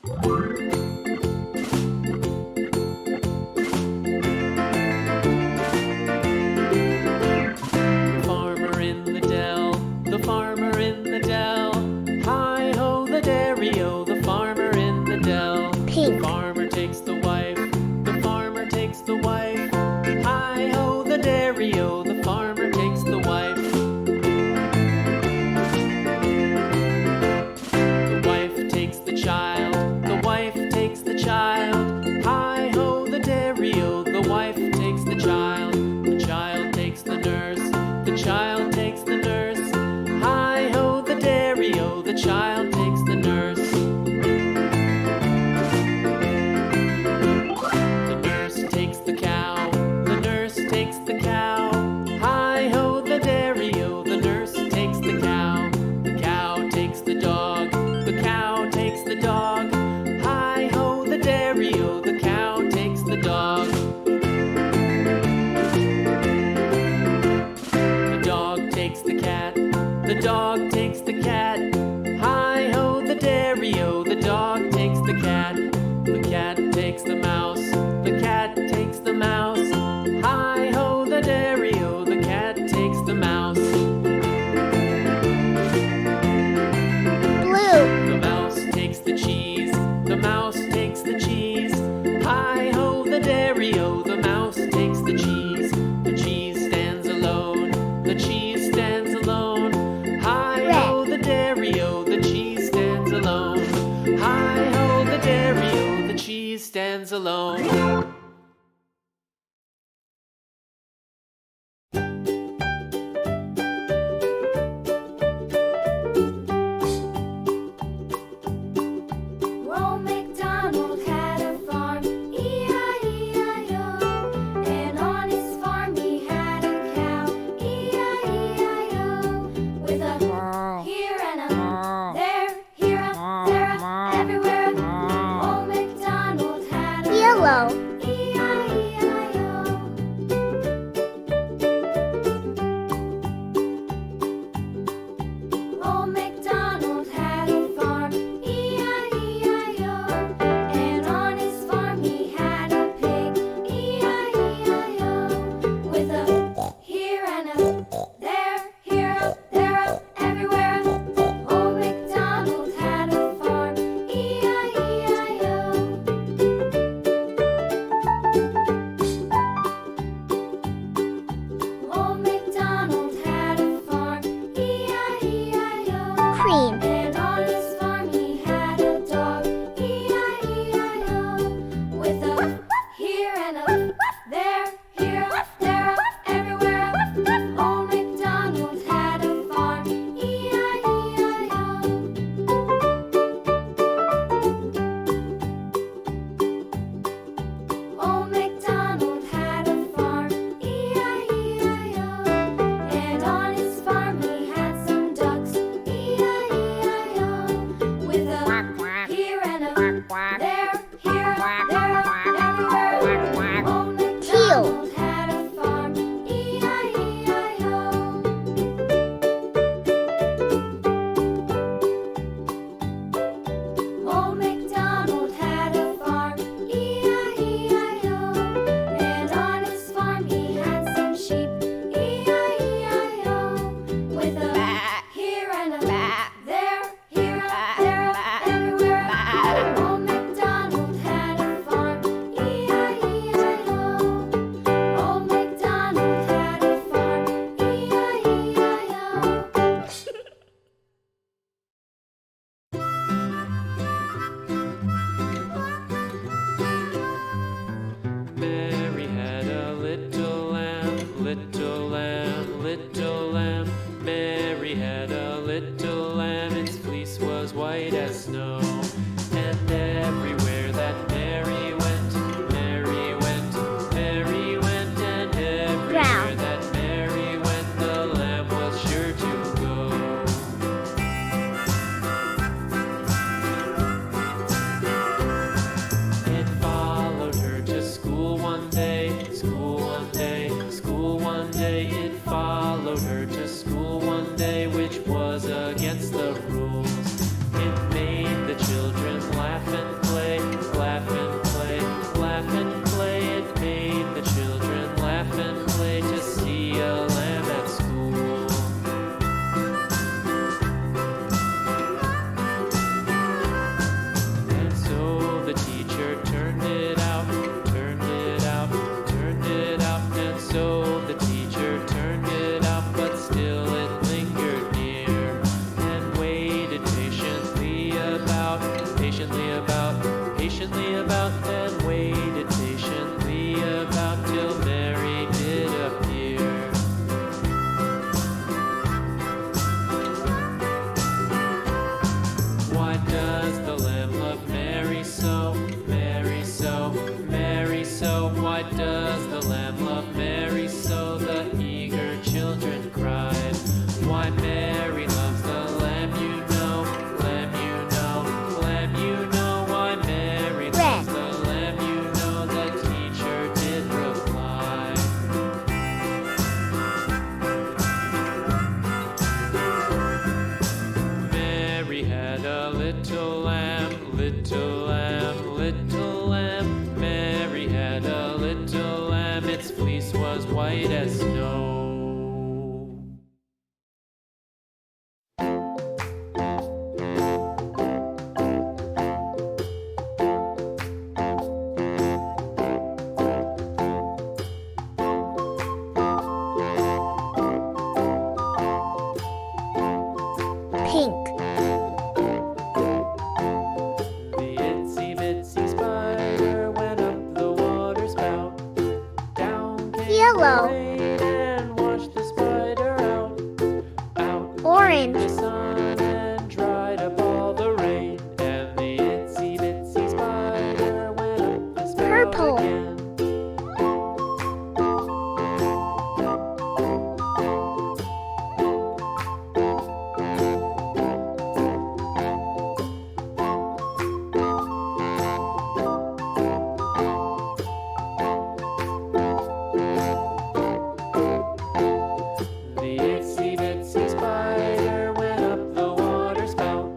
Farmer in the dell, the farmer in the dell. Hi-ho the dairy-o, the farmer in the dell. Pig. The farmer takes the wife, the farmer takes the wife. Hi-ho the dairy-o, the farmer takes the wife. The wife takes the child, the wife takes the child. Hi-ho the dairy-o, the wife takes the child. The child takes the nurse, the child takes the nurse. Hi-ho the dairy-o, the child takes the nurse. The nurse takes the cow, the nurse takes the cow. Hi-ho the dairy-o, the nurse takes the cow. The cow takes the dog, the cow takes the dog. Hi-ho the dairy-o, the cow takes the dog. The dog takes the cat, the dog takes the cat. Hi-ho the dairy-o, the dog takes the cat. The cat takes the mouse, the cat takes the mouse. Hi-ho the dairy-o, the cat takes the mouse. Blue. The mouse takes the cheese, the mouse takes the cheese. Hi-ho the dairy-o, the mouse takes the cheese. The cheese stands alone, the cheese stands alone. Hi-ho the dairy-o, the cheese stands alone. Hi-ho the dairy-o, the cheese stands alone. Old MacDonald had a farm, E-I-E-I-O. And on his farm he had a cow, E-I-E-I-O. With a here and a there, here a, there a, everywhere. Old MacDonald had a Yellow. E-I-E-I-O. Old MacDonald had a farm, E-I-E-I-O. And on his farm he had a pig, E-I-E-I-O. With a here and a there, here a, there a, everywhere. Old MacDonald had a farm, E-I-E-I-O. Old MacDonald had a farm, E-I-E-I-O. Cream. And on his farm he had a dog, E-I-E-I-O. With a here and a there, here a, there a, everywhere. Old MacDonald had a farm, E-I-E-I-O. Old MacDonald had a farm, E-I-E-I-O. And on his farm he had some ducks, E-I-E-I-O. With a here and a there, here a, there a, everywhere. Old MacDonald had a farm, E-I-E-I-O. Old MacDonald had a farm, E-I-E-I-O. And on his farm he had some sheep, E-I-E-I-O. With a here and a there, here a, there a, everywhere. Old MacDonald had a farm, E-I-E-I-O. Old MacDonald had a farm, E-I-E-I-O. Mary had a little lamb, little lamb, little lamb. Mary had a little lamb, its fleece was white as snow. And everywhere that Mary went, Mary went, Mary went. And everywhere Brown. that Mary went, the lamb was sure to go. It followed her to school one day, school one day, school one day. It followed her to school one day, which was against the rules. It made the children patiently about, and waited patiently about till Mary did appear. Why does the lamb love Mary so, Mary so, Mary so? Why does the lamb love Mary so? The eager children cried. Why Mary loves the lamb, you know, lamb, you know, lamb, you know. Why Mary loves the lamb, you know, the teacher did reply. Mary had a little lamb, little lamb, little lamb. Mary had a little lamb, its fleece was white as snow. Pink. The itsy bitsy spider went up the water spout. Down came Yellow. the rain and washed the spider out. Out Orange. came the sun and dried up all the rain. And the itsy bitsy spider went up the spout Purple. again. The itsy bitsy spider went up the water spout.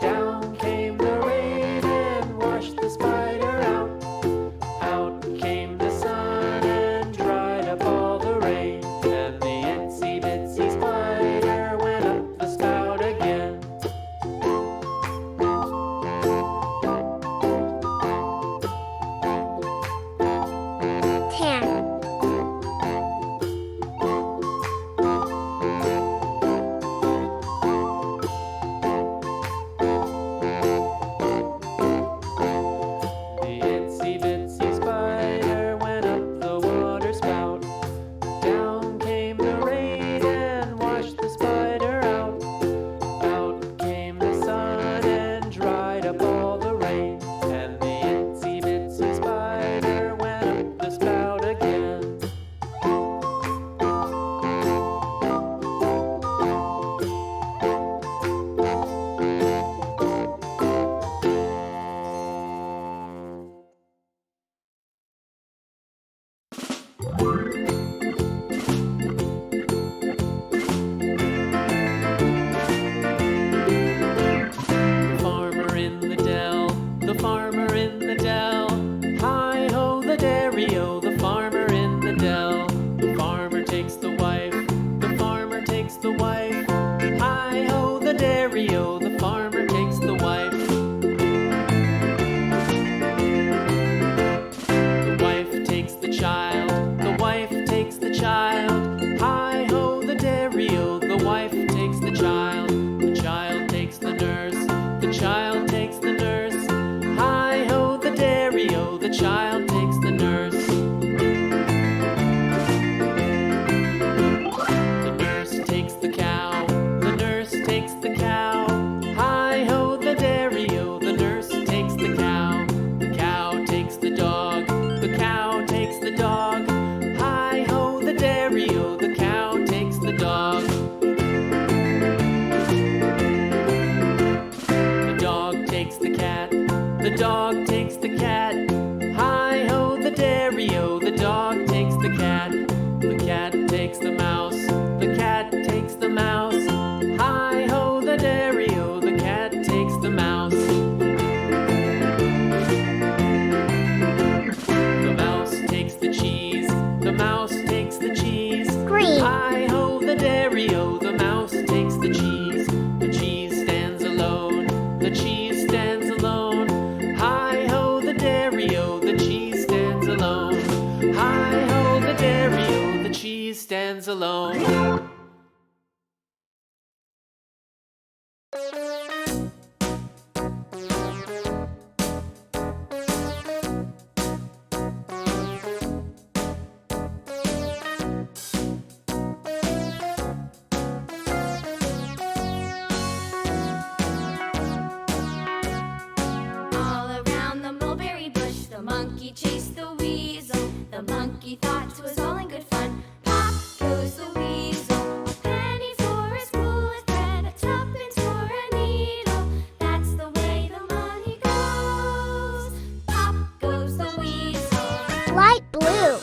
Down came the rain and washed the spider out. Out came the sun and dried up all the rain. And the itsy bitsy spider went up the spout again. Tan. The itsy bitsy spider went up the water spout. Down came the rain and washed the spider out. Out came the sun and dried up all the rain. And the itsy bitsy spider went up the spout again. The farmer in the dell, the farmer in the dell. Hi-ho the dairy-o, the farmer in the dell. The farmer takes the wife, the farmer takes the wife. Hi-ho the dairy-o, the farmer takes the wife. The wife takes the child, the wife takes the child. Hi-ho the dairy-o, the wife takes the child. The child takes the nurse, the child takes the nurse. Hi-ho the dairy-o, the child takes the nurse. The nurse takes the cow, the nurse takes the cow. Hi-ho the dairy-o, the nurse takes the cow. The cow takes the dog, the cow takes the dog. Hi-ho the dairy-o, the cow takes the dog. The dog takes the cat, the dog takes the cat. Hi-ho the dairy-o, the dog takes the cat. The cat takes the mouse, the cat takes the mouse. Hi-ho the dairy-o, the cat takes the mouse. The mouse takes the cheese, the mouse takes the cheese. Green. Hi-ho the dairy-o, the mouse takes the cheese. The cheese stands alone, the cheese stands alone. Hi-ho monkey thought 'twas all in good fun. Pop goes the weasel, a penny for a spool of thread, a tuppence for a needle. That's the way the money goes. Pop goes the weasel. Light blue.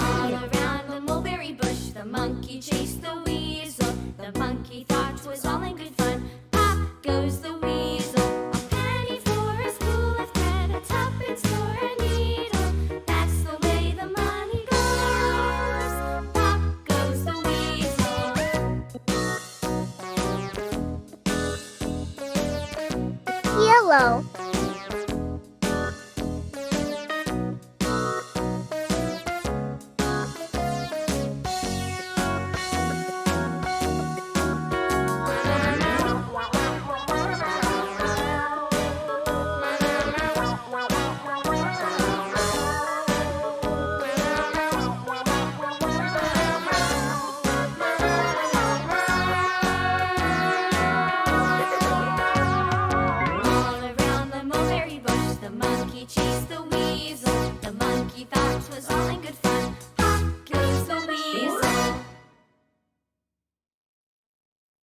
All around the mulberry bush, the monkey chased the weasel. The monkey thought 'twas all in good fun. Pop goes the weasel, a penny for a spool of thread, a tuppence for a needle. That's the way the money goes. Pop goes the weasel. Yellow. All around the mulberry bush, the monkey chased the weasel. The monkey thought 'twas all in good fun. Pop goes the weasel,